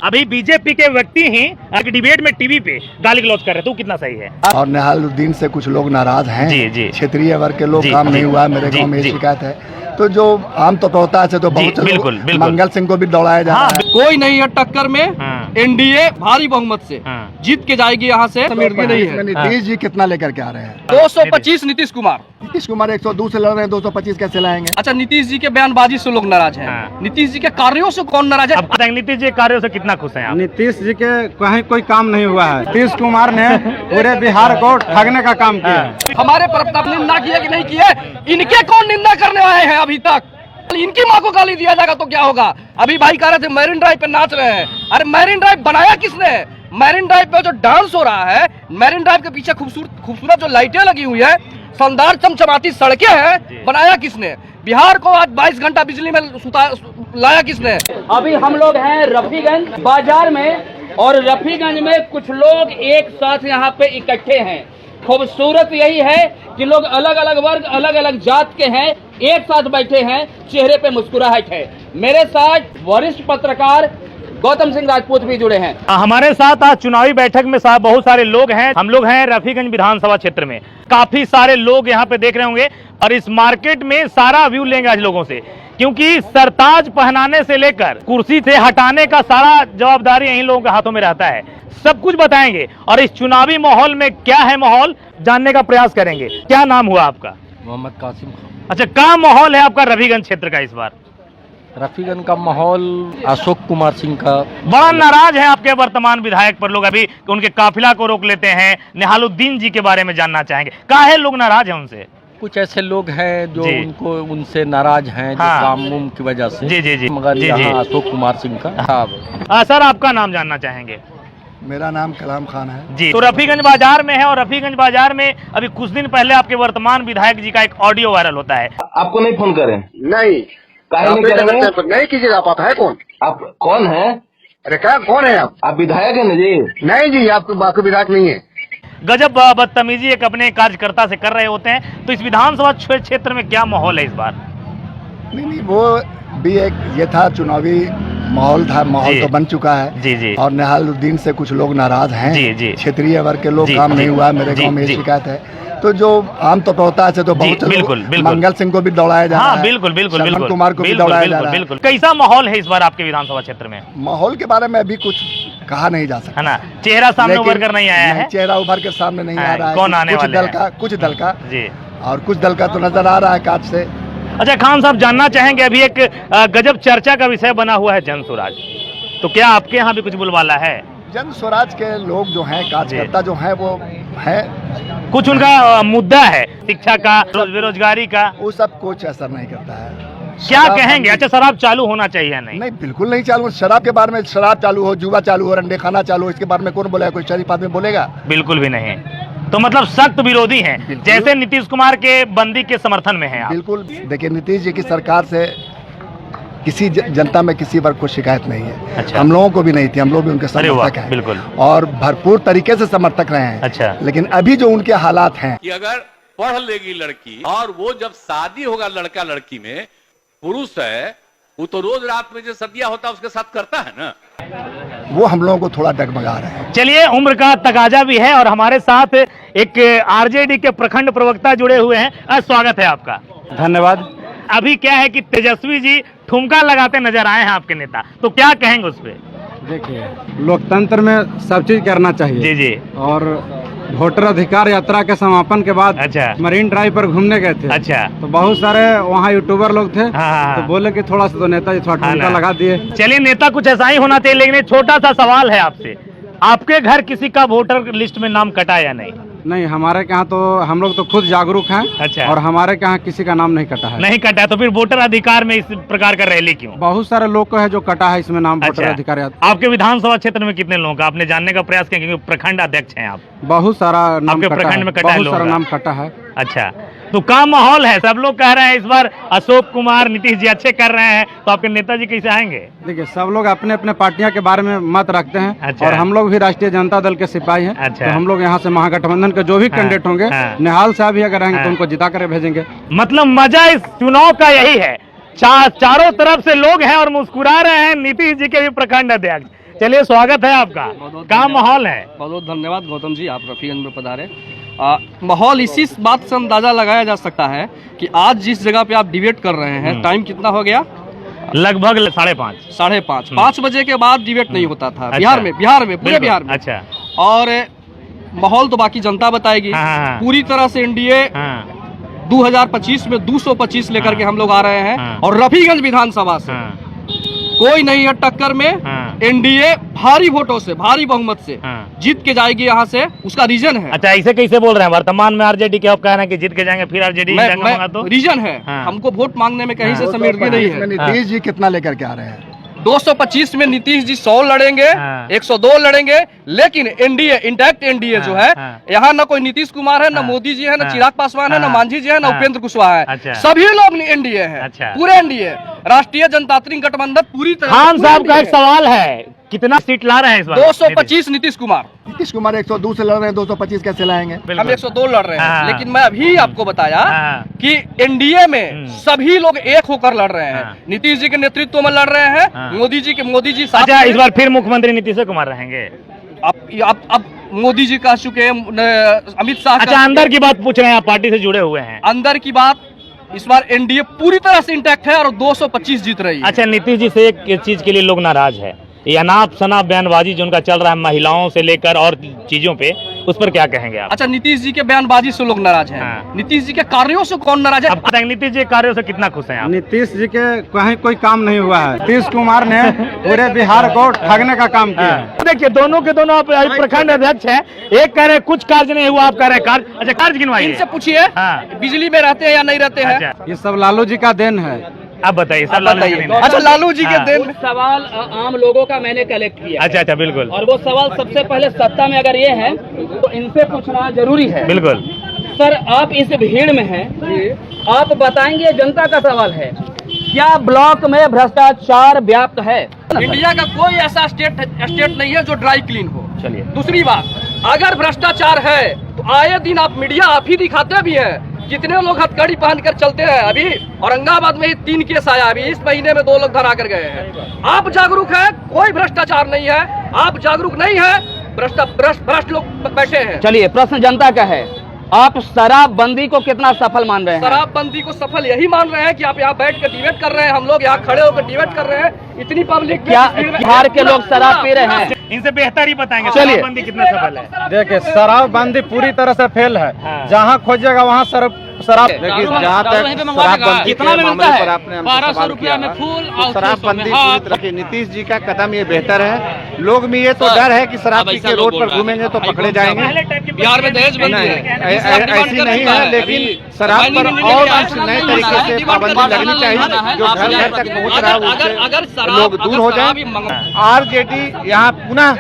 अभी बीजेपी के व्यक्ति ही एक डिबेट में टीवी पे गाली गलौज कर रहे, तो कितना सही है? और निहालुद्दीन से कुछ लोग नाराज हैं। जी जी, क्षेत्रीय वर्ग के लोग, काम नहीं हुआ मेरे गांव में, ये शिकायत है। तो जो आम तो होता है तो बहुत बिल्कुल मंगल सिंह को भी दौड़ाया जा रहा है। कोई नहीं है टक्कर में, एनडीए भारी बहुमत से जीत के जाएगी यहाँ से। नहीं है। नीतीश जी कितना लेकर के आ रहे हैं? 225 नीतीश कुमार 102 से लड़ रहे हैं, 225 कैसे लाएंगे? अच्छा, नीतीश जी के बयानबाजी से लोग नाराज हैं। नीतीश जी के कार्यों से कौन नाराज है? नीतीश जी कार्यों से कितना खुश हैं आप? नीतीश जी के कहीं कोई काम नहीं हुआ है। नीतीश कुमार ने पूरे बिहार को ठगने का काम किया। हमारे प्रताप निंदा किया कि नहीं किया? इनके कौन निंदा करने आए हैं अभी तक? इनकी माँ को गाली दिया जाएगा तो क्या होगा? अभी भाई कह रहे थे मैरिन ड्राइव पे नाच रहे हैं। अरे मैरिन ड्राइव बनाया किसने? मैरिन ड्राइव पे जो डांस हो रहा है, मैरिन ड्राइव के पीछे खूबसूरत जो लाइटें लगी हुई है, शानदार चमचमाती सड़कें हैं, बनाया किसने? बिहार को आज 22 घंटा बिजली में लाया किसने? अभी हम लोग हैं रफीगंज बाजार में, और रफीगंज में कुछ लोग एक साथ यहाँ पे इकट्ठे हैं। खूबसूरत यही है कि लोग अलग अलग वर्ग, अलग अलग जात के हैं, एक साथ बैठे हैं, चेहरे पे मुस्कुराहट है। मेरे साथ वरिष्ठ पत्रकार गौतम सिंह राजपूत भी जुड़े हैं। हमारे साथ आज चुनावी बैठक में बहुत सारे लोग हैं। हम लोग हैं रफीगंज विधानसभा क्षेत्र में, काफी सारे लोग यहाँ पे देख रहे होंगे, और इस मार्केट में सारा व्यू लेंगे आज लोगों से, क्योंकि सरताज पहनाने से लेकर कुर्सी से हटाने का सारा जवाबदारी यही लोगों के हाथों में रहता है। सब कुछ बताएंगे और इस चुनावी माहौल में क्या है माहौल जानने का प्रयास करेंगे। क्या नाम हुआ आपका? मोहम्मद कासिम। अच्छा, क्या माहौल है आपका रफीगंज क्षेत्र का इस बार? रफीगंज का माहौल अशोक कुमार सिंह का बड़ा नाराज है आपके वर्तमान विधायक पर लोग, अभी उनके काफिला को रोक लेते हैं। निहालुद्दीन जी के बारे में जानना चाहेंगे, काहे लोग नाराज हैं उनसे? कुछ ऐसे लोग हैं जो उनसे नाराज हैं, जो काम उम की वजह से। जी जी जी, मगर यहाँ अशोक कुमार सिंह का। सर आपका नाम जानना चाहेंगे? मेरा नाम कलाम खान है जी। तो रफीगंज बाजार में है, और रफीगंज बाजार में अभी कुछ दिन पहले आपके वर्तमान विधायक जी का एक ऑडियो वायरल होता है। आपको नहीं फोन करें? नहीं, नहीं कीजिएगा। आप है कौन? आप कौन है? अरे क्या कौन है आप? आप विधायक है ना जी? नहीं जी, आपको विधायक नहीं है। गजब बदतमीजी एक अपने कार्यकर्ता से कर रहे होते हैं। तो इस विधानसभा क्षेत्र में क्या माहौल है इस बार? नहीं, वो भी एक ये था, चुनावी माहौल था, माहौल तो बन चुका है। जी जी, और निहालुद्दीन से कुछ लोग नाराज हैं। जी जी, क्षेत्रीय वर्ग के लोग, काम नहीं हुआ मेरे गांव में, ये शिकायत है। तो जो आम तो होता है तो बहुत बिल्कुल मंगल सिंह को भी दौड़ाया जा रहा है। बिल्कुल बिल्कुल बिल्कुल, कुमार को भी दौड़ाया जा रहा है। बिल्कुल। कैसा माहौल है इस बार आपके विधानसभा क्षेत्र में? माहौल के बारे में अभी कुछ कहा नहीं जा सकता है ना, चेहरा सामने उभर कर नहीं आया है। चेहरा उभर कर सामने नहीं आ रहा है। कौन आने वाले हैं? कुछ दल का जी, और कुछ दल का तो नजर आ रहा है काज से। अच्छा खान साहब, जानना चाहेंगे, अभी एक गजब चर्चा का विषय बना हुआ है जन स्वराज, तो क्या आपके यहाँ भी कुछ बोलबाला है? जन स्वराज के लोग जो हैं, कार्यकर्ता जो हैं, वो है, कुछ उनका मुद्दा है शिक्षा का, बेरोजगारी का, वो सब कुछ असर नहीं करता है। क्या कहेंगे? अच्छा, शराब चालू होना चाहिए या नहीं? नहीं, बिल्कुल नहीं चालू। शराब के बारे में, शराब चालू हो, जुआ चालू हो, रंडे खाना चालू हो, इसके बारे में कौन बोलेगा? कोई शरीफ आदमी बोलेगा? बिल्कुल भी नहीं। तो मतलब सख्त विरोधी हैं, जैसे नीतीश कुमार के बंदी के समर्थन में हैं आप? बिल्कुल। देखिए, नीतीश जी की सरकार से किसी जनता में किसी वर्ग को शिकायत नहीं है। अच्छा। हम लोगों को भी नहीं थी, हम लोग भी उनके समर्थक हैं। बिल्कुल। और भरपूर तरीके से समर्थक रहे हैं। अच्छा। लेकिन अभी जो उनके हालात हैं कि अगर पढ़ लेगी लड़की, और वो जब शादी होगा लड़का लड़की में, पुरुष है, वो तो रोज रात में जो सदिया होता है उसके साथ करता है ना, वो हम लोगों को थोड़ा डगमगा रहे हैं। चलिए, उम्र का तकाजा भी है, और हमारे साथ एक आरजेडी के प्रखंड प्रवक्ता जुड़े हुए हैं। स्वागत है आपका। धन्यवाद। अभी क्या है कि तेजस्वी जी ठुमका लगाते नजर आए हैं आपके नेता, तो क्या कहेंगे उस पे? देखिए, लोकतंत्र में सब चीज करना चाहिए। जी जी। और वोटर अधिकार यात्रा के समापन के बाद अच्छा, मरीन ड्राइव पर घूमने गए थे। अच्छा। तो बहुत सारे वहाँ यूट्यूबर लोग थे। हाँ। तो बोले कि थोड़ा सा तो नेताजी थोड़ा ठुमका लगा दिए। चलिए, नेता कुछ ऐसा ही होना चाहिए। लेकिन छोटा सा सवाल है आपसे, आपके घर किसी का वोटर लिस्ट में नाम कटा या नहीं? नहीं, हमारे यहाँ तो हम लोग तो खुद जागरूक हैं। अच्छा। और हमारे यहाँ किसी का नाम नहीं कटा है। नहीं कटा, तो फिर वोटर अधिकार में इस प्रकार का रैली क्यों? बहुत सारे लोग को है जो कटा है इसमें नाम। अच्छा। वोटर अधिकार आपके विधानसभा क्षेत्र में कितने लोगों का आपने जानने का प्रयास किया, क्योंकि प्रखंड अध्यक्ष हैं आप? बहुत सारा नाम आपके प्रखंड में कटा है, बहुत सारा नाम कटा है। अच्छा, तो क्या माहौल है? सब लोग कह रहे हैं इस बार अशोक कुमार, नीतीश जी अच्छे कर रहे हैं, तो आपके नेताजी कैसे आएंगे? देखिए, सब लोग अपने अपने पार्टियां के बारे में मत रखते हैं। अच्छा। और हम लोग भी राष्ट्रीय जनता दल के सिपाही हैं। अच्छा। तो हम लोग यहाँ से महागठबंधन के जो भी कैंडिडेट होंगे, निहाल साहब भी अगर रहेंगे तो उनको जिता कर भेजेंगे। मतलब मजा इस चुनाव का यही है, चारों तरफ से लोग हैं और मुस्कुरा रहे हैं नीतीश जी के भी प्रखंड अध्यक्ष। चलिए स्वागत है आपका। बहुत क्या माहौल है? बहुत बहुत धन्यवाद गौतम जी, आप रफीगंज में पधारे। माहौल इसी बात से अंदाजा लगाया जा सकता है कि आज जिस जगह पे आप डिबेट कर रहे हैं, टाइम कितना हो गया? लगभग 5:30। 5:30। 5 बजे के बाद डिबेट नहीं होता था अच्छा। बिहार में पूरे बिहार में। अच्छा। और माहौल तो बाकी जनता बताएगी। हाँ। पूरी तरह से एनडीए हाँ 2025 में 225 लेकर के हम लोग आ रहे हैं। हाँ। और रफीगंज विधानसभा से हाँ कोई नहीं है टक्कर में। हाँ। एनडीए भारी वोटों से, भारी बहुमत से हाँ। जीत के जाएगी यहाँ से। उसका रीजन है। अच्छा, ऐसे कैसे बोल रहे हैं? वर्तमान में आरजेडी के आप कह रहे हैं कि जीत के जाएंगे, फिर आरजेडी तो रीजन है। हाँ। हमको वोट मांगने में कहीं से 225 समीरगी नहीं है। में नीतीश जी कितना लेकर के आ रहे हैं? 225 में नीतीश जी 100 लड़ेंगे। हाँ। 102 लड़ेंगे। लेकिन एनडीए, इंटैक्ट एनडीए जो है, हाँ। यहाँ न कोई नीतीश कुमार है, न हाँ। मोदी जी है, न हाँ। चिराग पासवान है, न हाँ। मांझी जी है, न हाँ। उपेंद्र कुशवाहा है। अच्छा। सभी लोग एनडीए है। अच्छा। पूरे एनडीए, राष्ट्रीय जनतांत्रिक गठबंधन पूरी तरह। खान पूरे साहब का एक NDA। सवाल है, कितना सीट ला रहे हैं इस बार? 225 नीतीश कुमार। नीतीश कुमार 102 से लड़ रहे हैं, 225 कैसे लाएंगे? हम बिल्कुल। 102 लड़ रहे हैं। हाँ। लेकिन मैं अभी आपको बताया हाँ। कि एनडीए में सभी लोग एक होकर लड़ रहे हैं। हाँ। नीतीश जी के नेतृत्व में लड़ रहे हैं। हाँ। मोदी जी साथ अच्छा, में। इस बार फिर मुख्यमंत्री नीतीश कुमार रहेंगे? अब मोदी जी कह चुके हैं, अमित शाह कह अच्छा, चुके अंदर हैं। की बात पूछ रहे हैं, आप पार्टी से जुड़े हुए हैं। अंदर की बात, इस बार एनडीए पूरी तरह से इंटैक्ट है और 225 जीत रही है। अच्छा, नीतीश जी से एक चीज के लिए लोग नाराज है, ये अनाप शनाप बयानबाजी जो उनका चल रहा है महिलाओं से लेकर और चीजों पे, उस पर क्या कहेंगे आप? अच्छा, नीतीश जी के बयानबाजी से लोग नाराज हैं। हाँ। नीतीश जी के कार्यों से कौन नाराज है? आप बताएंगे नीतीश जी के कार्यों से कितना खुश हैं आप? नीतीश जी के कहीं कोई काम नहीं हुआ है। नीतीश कुमार ने पूरे बिहार को ठगने का काम किया है। देखिए, दोनों के दोनों आप प्रखंड अध्यक्ष हैं। एक कह रहे हैं कुछ कार्य नहीं हुआ, आप कह रहे हैं कार्य। अच्छा, कार्य गिनवाइए। इनसे पूछिए, हाँ। बिजली में रहते हैं या नहीं रहते हैं? अच्छा, ये सब लालू जी का देन है। आप बताइए सब लालू जी के दिन है। अच्छा, लालू जी के हाँ। देन। सवाल आम लोगों का मैंने कलेक्ट किया। अच्छा अच्छा, बिल्कुल और वो सवाल सबसे पहले सत्ता में अगर ये है तो इनसे पूछना जरूरी है। बिल्कुल। सर, आप इस भीड़ में हैं, आप बताएंगे, जनता का सवाल है, क्या ब्लॉक में भ्रष्टाचार व्याप्त है? इंडिया का कोई ऐसा स्टेट नहीं है जो ड्राई क्लीन हो। चलिए। दूसरी बात, अगर भ्रष्टाचार है तो आए दिन आप मीडिया आप ही दिखाते भी हैं। कितने लोग हथकड़ी पहनकर चलते हैं। अभी औरंगाबाद में ही 3 केस आया, अभी इस महीने में 2 लोग धरा कर गए हैं। आप जागरूक है, कोई भ्रष्टाचार नहीं है। आप जागरूक नहीं है, भ्रष्ट लोग बैठे हैं। चलिए, प्रश्न जनता का है, आप शराबबंदी को कितना सफल मान रहे हैं? शराबबंदी को सफल यही मान रहे हैं कि आप यहाँ बैठ कर डिबेट कर रहे हैं, हम लोग यहाँ खड़े होकर डिबेट कर रहे हैं। इतनी पब्लिक क्या बिहार के लोग शराब पी रहे हैं? इनसे बेहतर ही बताएंगे चलिए। शराबबंदी कितना सफल है। देखिए, शराबबंदी पूरी तरह से फेल है। हाँ। जहाँ खोजेगा वहाँ शराब। देखिए, जहाँ तक शराबबंदी कितना में मिलता है? 1200 रुपया में फूल और शराबबंदी पूरी तरह की नीतीश जी का कदम ये बेहतर है। लोग में ये तो डर है कि शराब पी के रोड पर घूमेंगे तो पकड़े जाएंगे। पहले टाइप की बिहार में दहेज बंदी है। ऐसी नहीं है, लेकिन शराब पर और कुछ नए तरीके से पाबंदी लगनी चाहिए। जो घर घर तक पहुँच रहा है उससे लोग दूर हो जाए। आरजेडी यहाँ पुनः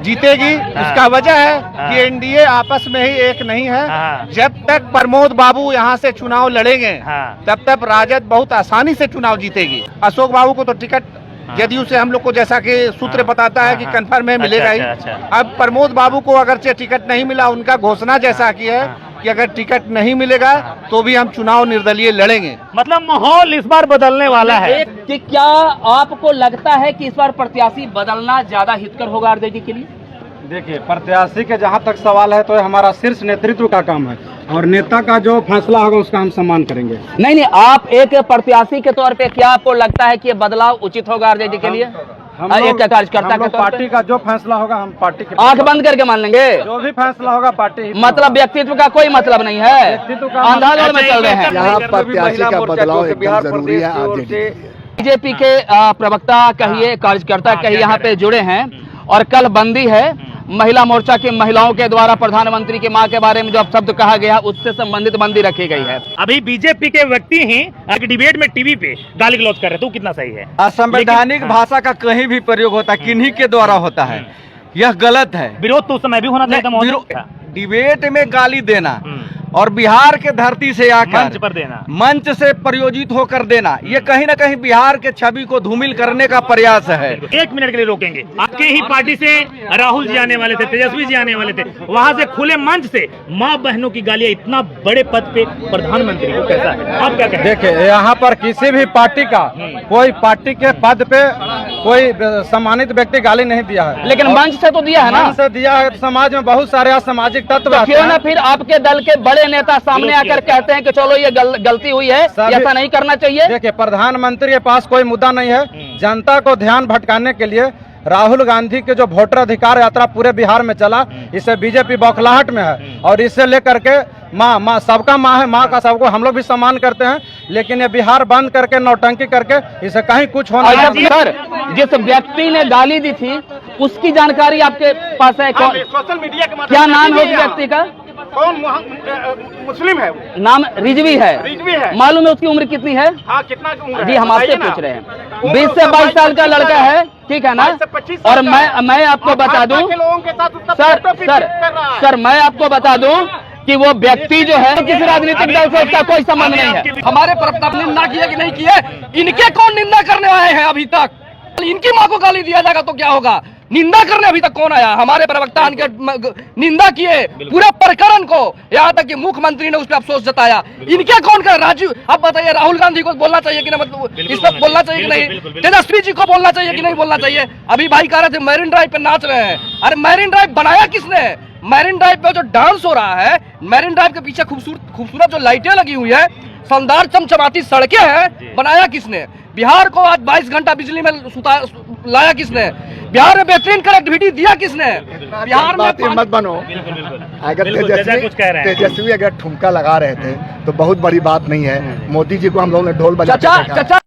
जीतेगी। इसका वजह है कि एनडीए आपस में ही एक नहीं है। हाँ। जब तक प्रमोद बाबू यहाँ से चुनाव लड़ेंगे हाँ। तब तक राजद बहुत आसानी से चुनाव जीतेगी। अशोक बाबू को तो टिकट जदयू से हम लोग को जैसा कि सूत्र बताता है कि कंफर्म है, मिलेगा ही। अच्छा। अब प्रमोद बाबू को अगर टिकट नहीं मिला, उनका घोषणा जैसा की है कि अगर टिकट नहीं मिलेगा तो भी हम चुनाव निर्दलीय लड़ेंगे। मतलब माहौल इस बार बदलने वाला है। कि क्या आपको लगता है कि इस बार प्रत्याशी बदलना ज्यादा हितकर होगा आरजेडी के लिए? देखिए, प्रत्याशी के जहाँ तक सवाल है तो हमारा शीर्ष नेतृत्व का काम है और नेता का जो फैसला होगा उसका हम सम्मान करेंगे। नहीं, आप एक प्रत्याशी के तौर पे क्या आपको लगता है कि ये बदलाव उचित होगा आरजेडी के लिए? हम एक कार्यकर्ता के तौर पार्टी का जो फैसला होगा हम पार्टी के आंख बंद करके मान लेंगे? जो भी फैसला होगा पार्टी ही मतलब व्यक्तित्व का कोई मतलब नहीं है, व्यक्तित्व का अंधाधुंध में चल रहे हैं। यहाँ प्रत्याशी का बदलाव एकदम जरूरी है। आरजेडी बीजेपी के प्रवक्ता कहिए, कार्यकर्ता कहिए, यहाँ पे जुड़े हैं और कल बंदी है। महिला मोर्चा की महिलाओं के द्वारा प्रधानमंत्री की मां के बारे में जो शब्द कहा गया उससे संबंधित बंदी रखी गई है। अभी बीजेपी के व्यक्ति ही एक डिबेट में टीवी पे गाली गलौज कर रहे, तो कितना सही है? असंवैधानिक भाषा का कहीं भी प्रयोग होता है, किन्हीं के द्वारा होता है, यह गलत है। विरोध तो उस समय भी होना चाहिए था। डिबेट में गाली देना और बिहार के धरती से मंच आकर पर देना। मंच से प्रयोजित होकर देना, ये कहीं ना कहीं बिहार के छवि को धूमिल करने का प्रयास है। 1 मिनट के लिए रोकेंगे। आपके ही पार्टी से राहुल जी आने वाले थे, तेजस्वी जी आने वाले थे, वहां से खुले मंच से माँ बहनों की गालियां, इतना बड़े पद पे प्रधानमंत्री को कैसा है, आप क्या कहें? देखिए, यहाँ पर किसी भी पार्टी का कोई पार्टी के पद पे कोई सम्मानित व्यक्ति गाली नहीं दिया है, लेकिन मंच से तो दिया है ना। मंच से दिया है। समाज में बहुत सारे असामाजिक तत्व तो आते क्यों ना हैं। फिर आपके दल के बड़े नेता सामने आकर कहते हैं कि चलो ये गलती हुई है, ऐसा नहीं करना चाहिए। देखिए, प्रधानमंत्री के पास कोई मुद्दा नहीं है। जनता को ध्यान भटकाने के लिए राहुल गांधी के जो वोटर अधिकार यात्रा पूरे बिहार में चला, इससे बीजेपी बौखलाहट में है। और इससे लेकर के माँ सबका माँ है, माँ का सबको हम लोग भी सम्मान करते हैं, लेकिन ये बिहार बंद करके नौटंकी करके इसे कहीं कुछ होना अच्छा सर, जिस व्यक्ति ने गाली दी थी उसकी जानकारी आपके पास है? कौन, सोशल मीडिया के क्या नाम है उस व्यक्ति का? कौन मुस्लिम है? नाम रिजवी है। रिजवी है। मालूम है उसकी उम्र कितनी है? हाँ, कितना उम्र जी, हम आपसे पूछ रहे हैं। 20 से 22 साल का लड़का है, ठीक है ना? और मैं आपको बता दूं सर, मैं आपको बता दूं कि वो व्यक्ति जो है किसी राजनीतिक दल से उसका कोई संबंध नहीं है। हमारे प्रवक्ता निंदा किया कि नहीं किए, इनके कौन निंदा करने आए हैं अभी तक? इनकी माँ को गाली दिया जाएगा तो क्या होगा? निंदा करने अभी तक कौन आया? हमारे प्रवक्ता इनके निंदा किए पूरे प्रकरण को, यहाँ तक कि मुख्यमंत्री ने उस पर अफसोस जताया। इनके कौन कर? राजीव, आप बताइए, राहुल गांधी को बोलना चाहिए कि नहीं, मतलब इस पर बोलना चाहिए कि नहीं? तेजस्वी जी को बोलना चाहिए कि नहीं बोलना चाहिए? अभी भाई कह रहे थे मैरिन ड्राइव पे नाच रहे हैं। अरे मैरिन ड्राइव बनाया किसने? मैरिन ड्राइव पे जो डांस हो रहा है, मैरिन ड्राइव के पीछे खूबसूरत जो लाइटें लगी हुई है, शानदार चमचमाती सड़कें हैं, बनाया किसने? बिहार को आज 22 घंटा बिजली में लाया किसने? बिहार में बेहतरीन कनेक्टिविटी दिया किसने? बिहार में मत बनो। अगर तेजस्वी अगर ठुमका लगा रहे थे तो बहुत बड़ी बात नहीं है। मोदी जी को हम लोगों ने ढोल बजा के देखा।